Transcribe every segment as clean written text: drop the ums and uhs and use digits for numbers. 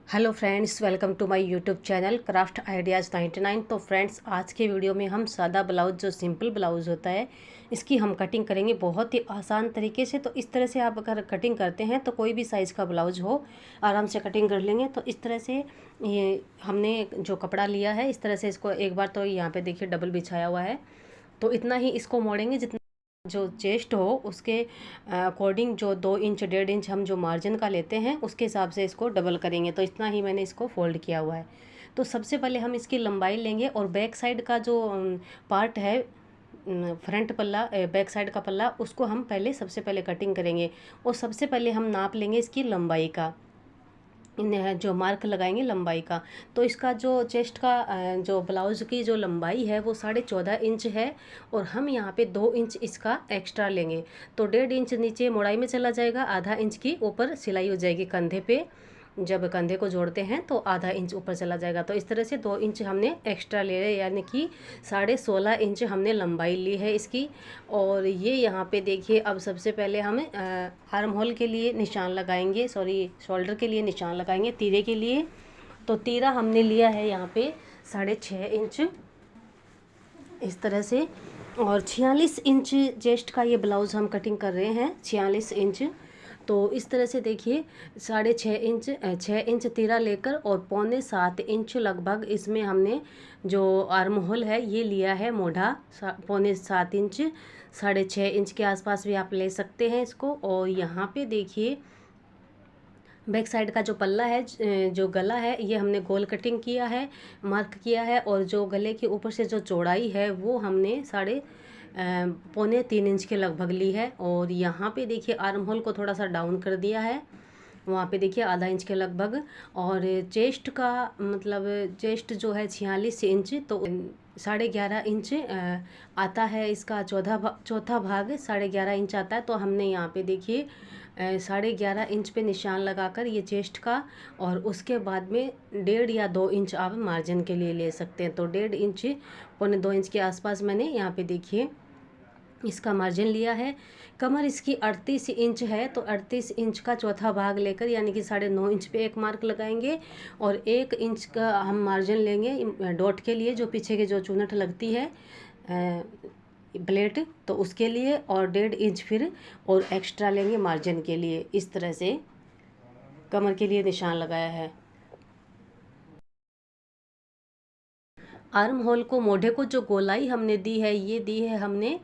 Hello friends, welcome to my YouTube channel craft ideas 99। तो friends, आज के video में हम सादा ब्लाउज़, जो सिंपल ब्लाउज़ होता है, इसकी हम कटिंग करेंगे बहुत ही आसान तरीके से। तो इस तरह से आप अगर कटिंग करते हैं तो कोई भी साइज़ का ब्लाउज़ हो, आराम से कटिंग कर लेंगे। तो इस तरह से ये हमने जो कपड़ा लिया है, इस तरह से इसको एक बार तो यहाँ पे देखिए डबल बिछाया हुआ है। तो इतना ही इसको मोड़ेंगे जितना जो चेस्ट हो उसके अकॉर्डिंग, जो 2 इंच 1.5 इंच हम जो मार्जिन का लेते हैं उसके हिसाब से इसको डबल करेंगे। तो इतना ही मैंने इसको फोल्ड किया हुआ है। तो सबसे पहले हम इसकी लंबाई लेंगे और बैक साइड का जो पार्ट है, फ्रंट पल्ला, बैक साइड का पल्ला, उसको हम पहले सबसे पहले कटिंग करेंगे। और सबसे पहले हम नाप लेंगे इसकी लंबाई का, जो मार्क लगाएंगे लंबाई का। तो इसका जो चेस्ट का जो ब्लाउज़ की जो लंबाई है वो 14.5 इंच है, और हम यहाँ पे 2 इंच इसका एक्स्ट्रा लेंगे। तो 1.5 इंच नीचे मोड़ाई में चला जाएगा, आधा इंच की ऊपर सिलाई हो जाएगी कंधे पे। जब कंधे को जोड़ते हैं तो आधा इंच ऊपर चला जाएगा। तो इस तरह से 2 इंच हमने एक्स्ट्रा ले रहे, यानी कि 16.5 इंच हमने लंबाई ली है इसकी। और ये यहाँ पे देखिए, अब सबसे पहले हम आर्म होल के लिए निशान लगाएंगे, सॉरी शोल्डर के लिए निशान लगाएंगे, तीरे के लिए। तो तीरा हमने लिया है यहाँ पे 6.5 इंच, इस तरह से। और 46 इंच चेस्ट का ये ब्लाउज़ हम कटिंग कर रहे हैं, 46 इंच। तो इस तरह से देखिए, 6.5 इंच 6 इंच तीरा लेकर और 6.25 इंच लगभग इसमें हमने जो आर्म होल है ये लिया है मोढ़ा, 6.25 इंच, 6.5 इंच के आसपास भी आप ले सकते हैं इसको। और यहाँ पे देखिए बैक साइड का जो पल्ला है, जो गला है, ये हमने गोल कटिंग किया है, मार्क किया है। और जो गले के ऊपर से जो चौड़ाई है वो हमने 3.25 इंच के लगभग ली है। और यहाँ पे देखिए आर्म होल को थोड़ा सा डाउन कर दिया है, वहाँ पे देखिए आधा इंच के लगभग। और चेस्ट का मतलब चेस्ट जो है 46 इंच, तो 11.5 इंच आता है इसका, चौथा भाग 11.5 इंच आता है। तो हमने यहाँ पे देखिए 11.5 इंच पे निशान लगाकर ये चेस्ट का, और उसके बाद में 1.5 या 2 इंच आप मार्जिन के लिए ले सकते हैं। तो 1.5 इंच 2.25 इंच के आसपास मैंने यहाँ पे देखिए इसका मार्जिन लिया है। कमर इसकी 38 इंच है, तो 38 इंच का चौथा भाग लेकर, यानी कि 9.5 इंच पे एक मार्क लगाएंगे। और 1 इंच का हम मार्जिन लेंगे डॉट के लिए, जो पीछे के जो चुनट लगती है प्लेट, तो उसके लिए। और 1.5 इंच फिर और एक्स्ट्रा लेंगे मार्जिन के लिए। इस तरह से कमर के लिए निशान लगाया है। आर्म होल को, मोढ़े को जो गोलाई हमने दी है, ये दी है हमने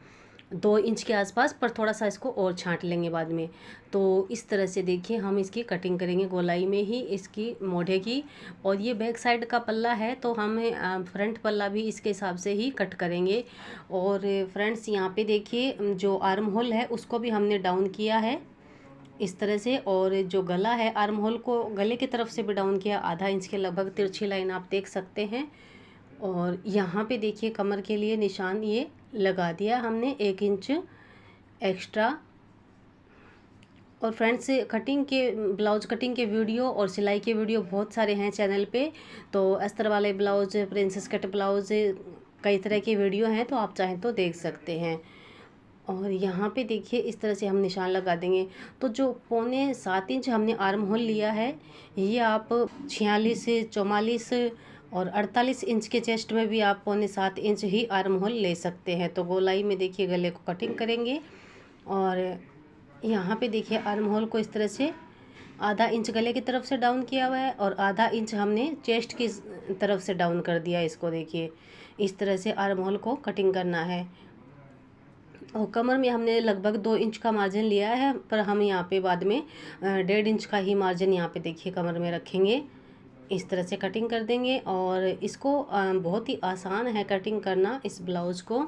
2 इंच के आसपास, पर थोड़ा सा इसको और छांट लेंगे बाद में। तो इस तरह से देखिए हम इसकी कटिंग करेंगे गोलाई में ही इसकी, मोढ़े की। और ये बैक साइड का पल्ला है, तो हम फ्रंट पल्ला भी इसके हिसाब से ही कट करेंगे। और फ्रेंड्स, यहाँ पे देखिए जो आर्म होल है उसको भी हमने डाउन किया है इस तरह से। और जो गला है, आर्म होल को गले की तरफ से भी डाउन किया, आधा इंच के लगभग तिरछी लाइन आप देख सकते हैं। और यहाँ पे देखिए कमर के लिए निशान ये लगा दिया हमने 1 इंच एक्स्ट्रा। और फ्रेंड्स, कटिंग के, ब्लाउज कटिंग के वीडियो और सिलाई के वीडियो बहुत सारे हैं चैनल पे। तो अस्तर वाले ब्लाउज, प्रिंसेस कट ब्लाउज, कई तरह के वीडियो हैं, तो आप चाहें तो देख सकते हैं। और यहाँ पे देखिए इस तरह से हम निशान लगा देंगे। तो जो 6.25 इंच हमने आर्म होल लिया है, ये आप 46, 44 और 48 इंच के चेस्ट में भी आप 6.25 इंच ही आर्म होल ले सकते हैं। तो गोलाई में देखिए गले को कटिंग करेंगे। और यहाँ पे देखिए आर्म होल को इस तरह से आधा इंच गले की तरफ से डाउन किया हुआ है, और आधा इंच हमने चेस्ट की तरफ से डाउन कर दिया इसको। देखिए इस तरह से आर्म होल को कटिंग करना है। और कमर में हमने लगभग 2 इंच का मार्जिन लिया है, पर हम यहाँ पे बाद में 1.5 इंच का ही मार्जिन यहाँ पे देखिए कमर में रखेंगे। इस तरह से कटिंग कर देंगे। और इसको बहुत ही आसान है कटिंग करना इस ब्लाउज़ को,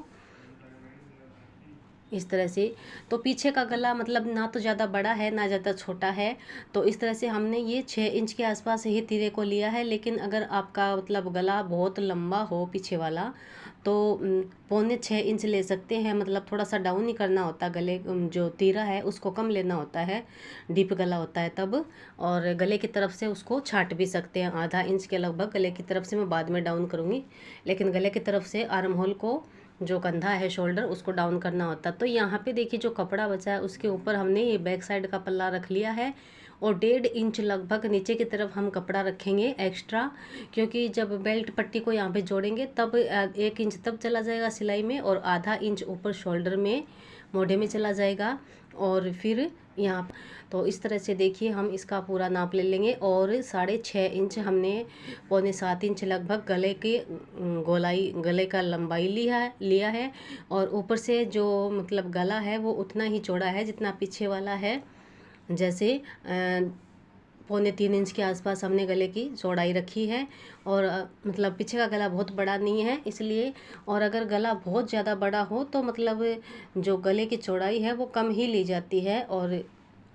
इस तरह से। तो पीछे का गला मतलब ना तो ज़्यादा बड़ा है ना ज़्यादा छोटा है, तो इस तरह से हमने ये 6 इंच के आसपास ही तीरे को लिया है। लेकिन अगर आपका मतलब गला बहुत लंबा हो पीछे वाला, तो 6.25 इंच ले सकते हैं। मतलब थोड़ा सा डाउन ही करना होता है गले, जो तीरा है उसको कम लेना होता है, डीप गला होता है तब। और गले की तरफ से उसको छाट भी सकते हैं, आधा इंच के लगभग गले की तरफ से मैं बाद में डाउन करूँगी। लेकिन गले की तरफ से आर्म होल को, जो कंधा है शोल्डर, उसको डाउन करना होता। तो यहाँ पे देखिए जो कपड़ा बचा है उसके ऊपर हमने ये बैक साइड का पल्ला रख लिया है, और 1.5 इंच लगभग नीचे की तरफ हम कपड़ा रखेंगे एक्स्ट्रा, क्योंकि जब बेल्ट पट्टी को यहाँ पे जोड़ेंगे तब 1 इंच तब चला जाएगा सिलाई में और आधा इंच ऊपर शोल्डर में मोढ़े में चला जाएगा। और फिर यहाँ तो इस तरह से देखिए हम इसका पूरा नाप ले लेंगे। और 6.5 इंच हमने 6.25 इंच लगभग गले के गोलाई गले का लंबाई लिया है। और ऊपर से जो मतलब गला है वो उतना ही चौड़ा है जितना पीछे वाला है। जैसे 3.25 इंच के आसपास हमने गले की चौड़ाई रखी है। और मतलब पीछे का गला बहुत बड़ा नहीं है इसलिए। और अगर गला बहुत ज़्यादा बड़ा हो तो मतलब जो गले की चौड़ाई है वो कम ही ली जाती है और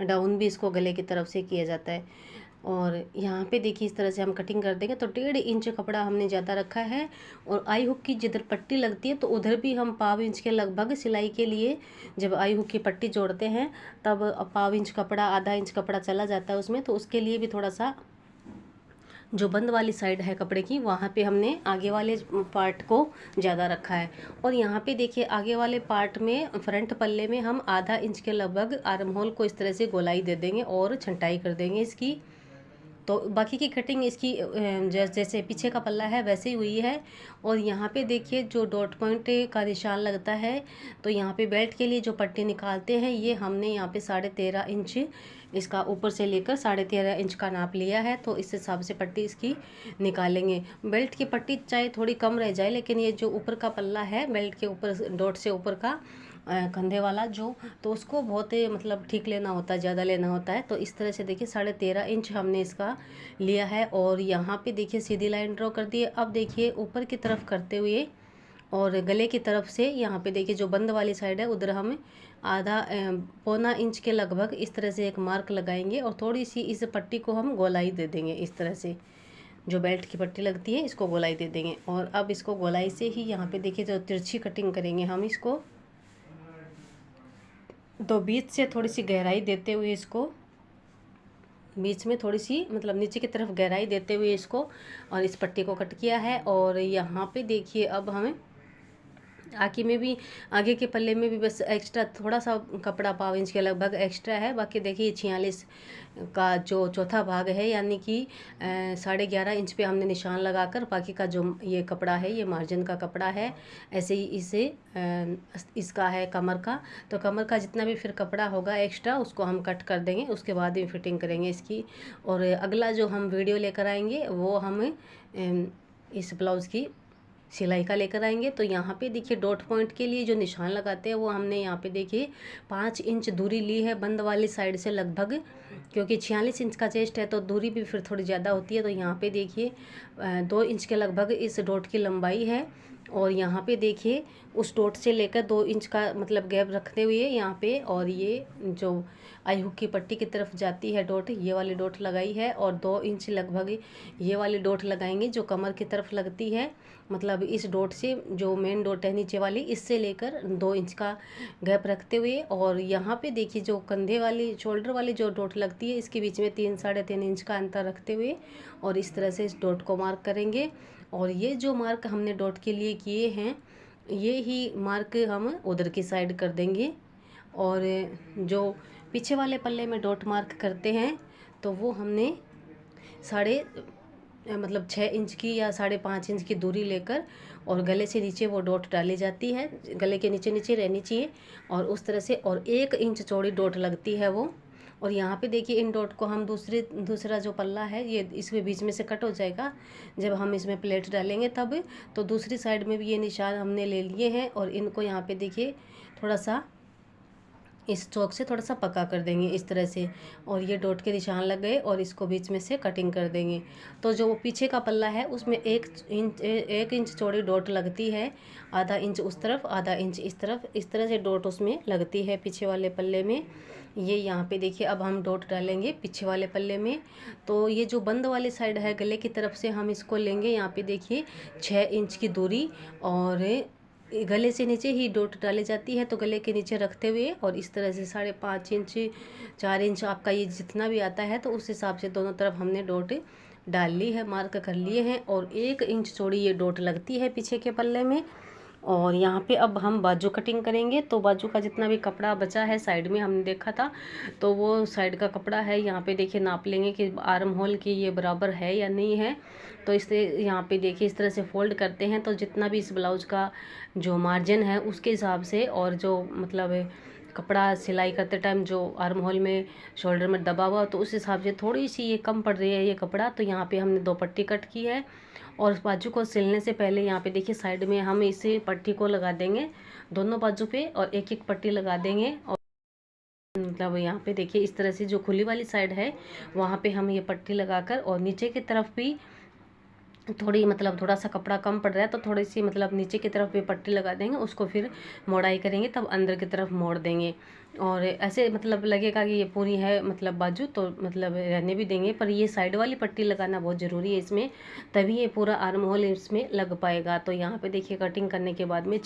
डाउन भी इसको गले की तरफ से किया जाता है। और यहाँ पे देखिए इस तरह से हम कटिंग कर देंगे। तो 1.5 इंच कपड़ा हमने ज़्यादा रखा है। और आई हुक की जिधर पट्टी लगती है तो उधर भी हम 1/4 इंच के लगभग सिलाई के लिए, जब आई हुक की पट्टी जोड़ते हैं तब 1/4 इंच कपड़ा, आधा इंच कपड़ा चला जाता है उसमें, तो उसके लिए भी थोड़ा सा जो बंद वाली साइड है कपड़े की वहाँ पे हमने आगे वाले पार्ट को ज़्यादा रखा है। और यहाँ पे देखिए आगे वाले पार्ट में फ्रंट पल्ले में हम आधा इंच के लगभग आर्म होल को इस तरह से गोलाई दे देंगे और छंटाई कर देंगे इसकी। तो बाकी की कटिंग इसकी जैसे पीछे का पल्ला है वैसे ही हुई है। और यहाँ पे देखिए जो डॉट पॉइंट का निशान लगता है, तो यहाँ पे बेल्ट के लिए जो पट्टी निकालते हैं ये हमने यहाँ पे 13.5 इंच इसका ऊपर से लेकर 13.5 इंच का नाप लिया है। तो इस हिसाब से पट्टी इसकी निकालेंगे। बेल्ट की पट्टी चाहे थोड़ी कम रह जाए, लेकिन ये जो ऊपर का पल्ला है बेल्ट के ऊपर डॉट से ऊपर का कंधे वाला जो, तो उसको बहुत मतलब ठीक लेना होता है, ज़्यादा लेना होता है। तो इस तरह से देखिए 13.5 इंच हमने इसका लिया है। और यहाँ पे देखिए सीधी लाइन ड्रॉ कर दी है। अब देखिए ऊपर की तरफ करते हुए और गले की तरफ से यहाँ पे देखिए जो बंद वाली साइड है उधर हम आधा 1.25 इंच के लगभग इस तरह से एक मार्क लगाएंगे। और थोड़ी सी इस पट्टी को हम गोलाई दे देंगे इस तरह से, जो बेल्ट की पट्टी लगती है इसको गोलाई दे देंगे। और अब इसको गोलाई से ही यहाँ पे देखिए जो तिरछी कटिंग करेंगे हम इसको, तो बीच से थोड़ी सी गहराई देते हुए इसको, बीच में थोड़ी सी मतलब नीचे की तरफ गहराई देते हुए इसको और इस पट्टी को कट किया है। और यहाँ पे देखिए अब हमें आगे में भी, आगे के पल्ले में भी बस एक्स्ट्रा थोड़ा सा कपड़ा 1/4 इंच के लगभग एक्स्ट्रा है। बाकी देखिए 46 का जो चौथा भाग है यानी कि 11.5 इंच पे हमने निशान लगाकर बाकी का जो ये कपड़ा है ये मार्जिन का कपड़ा है। ऐसे ही इसे इसका है कमर का, तो कमर का जितना भी फिर कपड़ा होगा एक्स्ट्रा उसको हम कट कर देंगे, उसके बाद ही फिटिंग करेंगे इसकी। और अगला जो हम वीडियो लेकर आएंगे वो हम इस ब्लाउज़ की सिलाई का लेकर आएंगे। तो यहाँ पे देखिए डॉट पॉइंट के लिए जो निशान लगाते हैं वो हमने यहाँ पे देखिए 5 इंच दूरी ली है बंद वाली साइड से लगभग, क्योंकि 46 इंच का चेस्ट है तो दूरी भी फिर थोड़ी ज़्यादा होती है। तो यहाँ पे देखिए 2 इंच के लगभग इस डॉट की लंबाई है। और यहाँ पे देखिए उस डॉट से लेकर 2 इंच का मतलब गैप रखते हुए यहाँ पे, और ये जो आई हुक की पट्टी की तरफ जाती है डॉट, ये वाली डॉट लगाई है। और 2 इंच लगभग ये वाली डॉट लगाएंगे जो कमर की तरफ लगती है। मतलब इस डॉट से जो मेन डॉट है नीचे वाली, इससे लेकर 2 इंच का गैप रखते हुए। और यहाँ पे देखिए जो कंधे वाली शोल्डर वाली जो डॉट लगती है इसके बीच में 3-3.5 इंच का अंतर रखते हुए और इस तरह से इस डॉट को मार्क करेंगे। और ये जो मार्क हमने डॉट के लिए किए हैं ये ही मार्क हम उधर की साइड कर देंगे। और जो पीछे वाले पल्ले में डॉट मार्क करते हैं तो वो हमने 6 इंच की या 5.5 इंच की दूरी लेकर और गले से नीचे वो डॉट डाली जाती है, गले के नीचे नीचे रहनी चाहिए और उस तरह से, और 1 इंच चौड़ी डॉट लगती है वो। और यहाँ पे देखिए इन डॉट को हम दूसरा जो पल्ला है ये इसमें बीच में से कट हो जाएगा जब हम इसमें प्लेट डालेंगे तब। तो दूसरी साइड में भी ये निशान हमने ले लिए हैं और इनको यहाँ पे देखिए थोड़ा सा इस चौक से थोड़ा सा पक्का कर देंगे इस तरह से, और ये डॉट के निशान लग गए और इसको बीच में से कटिंग कर देंगे। तो जो पीछे का पल्ला है उसमें 1 इंच चौड़ी डॉट लगती है, आधा इंच उस तरफ आधा इंच इस तरफ, इस तरह से डॉट उसमें लगती है पीछे वाले पल्ले में। ये यहाँ पे देखिए अब हम डॉट डालेंगे पीछे वाले पल्ले में। तो ये जो बंद वाली साइड है गले की तरफ से हम इसको लेंगे, यहाँ पे देखिए 6 इंच की दूरी और गले से नीचे ही डॉट डाली जाती है। तो गले के नीचे रखते हुए और इस तरह से 5.5 इंच 4 इंच आपका ये जितना भी आता है तो उस हिसाब से दोनों तरफ हमने डॉट डाल ली है, मार्क कर लिए हैं। और 1 इंच चौड़ी ये डॉट लगती है पीछे के पल्ले में। और यहाँ पे अब हम बाजू कटिंग करेंगे। तो बाजू का जितना भी कपड़ा बचा है साइड में हमने देखा था, तो वो साइड का कपड़ा है, यहाँ पे देखिए नाप लेंगे कि आर्म होल की ये बराबर है या नहीं है। तो इसे यहाँ पे देखिए इस तरह से फोल्ड करते हैं, तो जितना भी इस ब्लाउज का जो मार्जिन है उसके हिसाब से, और जो मतलब कपड़ा सिलाई करते टाइम जो आर्म होल में शोल्डर में दबा हुआ, तो उस हिसाब से थोड़ी सी ये कम पड़ रही है ये कपड़ा। तो यहाँ पे हमने 2 पट्टी कट की है। और उस बाजू को सिलने से पहले यहाँ पे देखिए साइड में हम इसे पट्टी को लगा देंगे दोनों बाजू पे, और एक एक पट्टी लगा देंगे। और मतलब यहाँ पे देखिए इस तरह से जो खुली वाली साइड है वहाँ पे हम ये पट्टी लगाकर, और नीचे की तरफ भी थोड़ी मतलब थोड़ा सा कपड़ा कम पड़ रहा है तो थोड़ी सी मतलब नीचे की तरफ भी पट्टी लगा देंगे, उसको फिर मोड़ाई करेंगे तब अंदर की तरफ मोड़ देंगे। और ऐसे मतलब लगेगा कि ये पूरी है मतलब बाजू, तो मतलब रहने भी देंगे, पर ये साइड वाली पट्टी लगाना बहुत ज़रूरी है इसमें, तभी ये पूरा आर्म होल इसमें लग पाएगा। तो यहाँ पे देखिए कटिंग करने के बाद में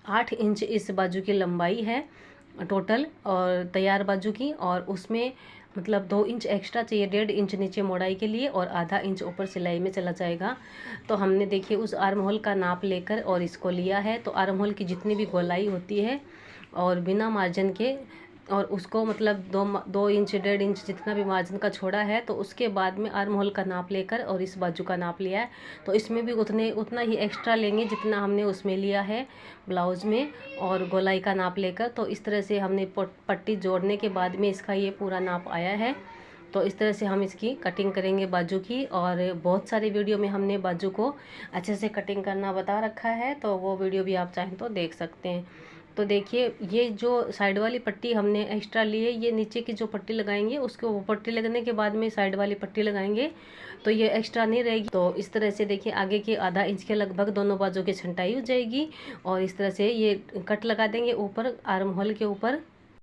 8 इंच इस बाजू की लंबाई है टोटल और तैयार बाजू की, और उसमें मतलब 2 इंच एक्स्ट्रा चाहिए, 1.5 इंच नीचे मोड़ाई के लिए और आधा इंच ऊपर सिलाई में चला जाएगा। तो हमने देखिए उस आर्म होल का नाप लेकर और इसको लिया है। तो आर्म होल की जितनी भी गोलाई होती है और बिना मार्जिन के, और उसको मतलब 2 इंच 1.5 इंच जितना भी मार्जिन का छोड़ा है, तो उसके बाद में आर्म होल का नाप लेकर और इस बाजू का नाप लिया है। तो इसमें भी उतना ही एक्स्ट्रा लेंगे जितना हमने उसमें लिया है ब्लाउज़ में, और गोलाई का नाप लेकर। तो इस तरह से हमने पट्टी जोड़ने के बाद में इसका ये पूरा नाप आया है। तो इस तरह से हम इसकी कटिंग करेंगे बाजू की, और बहुत सारी वीडियो में हमने बाजू को अच्छे से कटिंग करना बता रखा है, तो वो वीडियो भी आप चाहें तो देख सकते हैं। तो देखिए ये जो साइड वाली पट्टी हमने एक्स्ट्रा ली है, ये नीचे की जो पट्टी लगाएंगे उसको वो पट्टी लगने के बाद में साइड वाली पट्टी लगाएंगे, तो ये एक्स्ट्रा नहीं रहेगी। तो इस तरह से देखिए आगे के आधा इंच के लगभग दोनों बाजू की छंटाई हो जाएगी, और इस तरह से ये कट लगा देंगे ऊपर आर्म होल के ऊपर।